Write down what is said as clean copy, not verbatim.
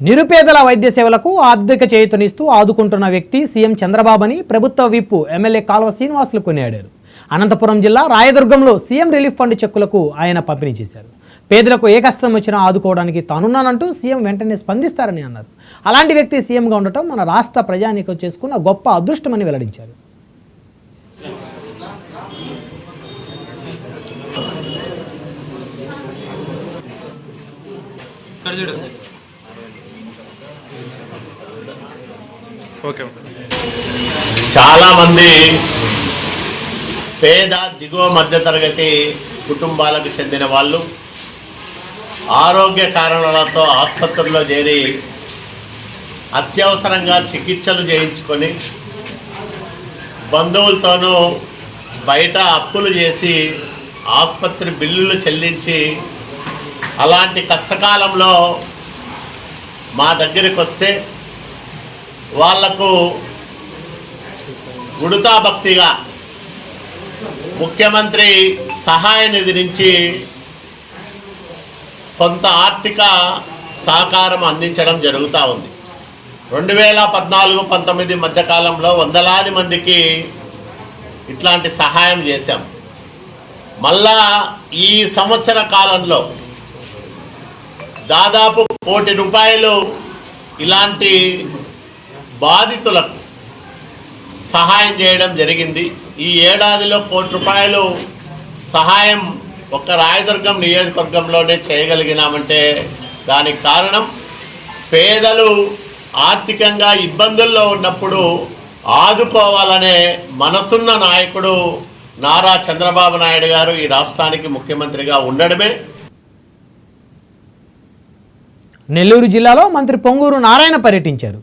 నిరుపేదల వైద్య సేవలకు ఆర్థిక చేయూతనిస్తూ ఆదుకుంటున్న వ్యక్తి సీఎం చంద్రబాబు అని ప్రభుత్వ విప్ ఎమ్మెల్యే కాల్వ శ్రీనివాసులు కొనియాడారు. అనంతపురం జిల్లా రాయదుర్గంలో సీఎం రిలీఫ్ ఫండ్ చెక్కులకు ఆయన పంపిణీ చేశారు. పేదలకు ఏ కష్టం వచ్చినా ఆదుకోవడానికి తానున్నానంటూ సీఎం వెంటనే స్పందిస్తారని అన్నారు. అలాంటి వ్యక్తి సీఎంగా ఉండటం మన రాష్ట్ర ప్రజానీకం చేసుకున్న గొప్ప అదృష్టమని వెల్లడించారు. చాలా మంది పేద దిగువ మధ్యతరగతి కుటుంబాలకు చెందిన వాళ్ళు ఆరోగ్య కారణాలతో ఆసుపత్రుల్లో చేరి అత్యవసరంగా చికిత్సలు చేయించుకొని బంధువులతోనూ బయట అప్పులు చేసి ఆసుపత్రి బిల్లులు చెల్లించి అలాంటి కష్టకాలంలో మా దగ్గరికి వస్తే వాళ్లకు ఉడతా భక్తిగా ముఖ్యమంత్రి సహాయ నిధి నుంచి కొంత ఆర్థిక సహకారం అందించడం జరుగుతూ ఉంది. 2014-19 మధ్యకాలంలో వందలాది మందికి ఇట్లాంటి సహాయం చేశాం. మళ్ళా ఈ సంవత్సర కాలంలో దాదాపు ₹1 కోటి ఇలాంటి బాధితులకు సహాయం చేయడం జరిగింది. ఈ ఏడాదిలో ₹1 కోటి సహాయం ఒక్క రాయదుర్గం నియోజకవర్గంలోనే చేయగలిగినామంటే దానికి కారణం పేదలు ఆర్థికంగా ఇబ్బందుల్లో ఉన్నప్పుడు ఆదుకోవాలనే మనసున్న నాయకుడు నారా చంద్రబాబు నాయుడు గారు ఈ రాష్ట్రానికి ముఖ్యమంత్రిగా ఉండడమే. నెల్లూరు జిల్లాలో మంత్రి పొంగూరు నారాయణ పర్యటించారు.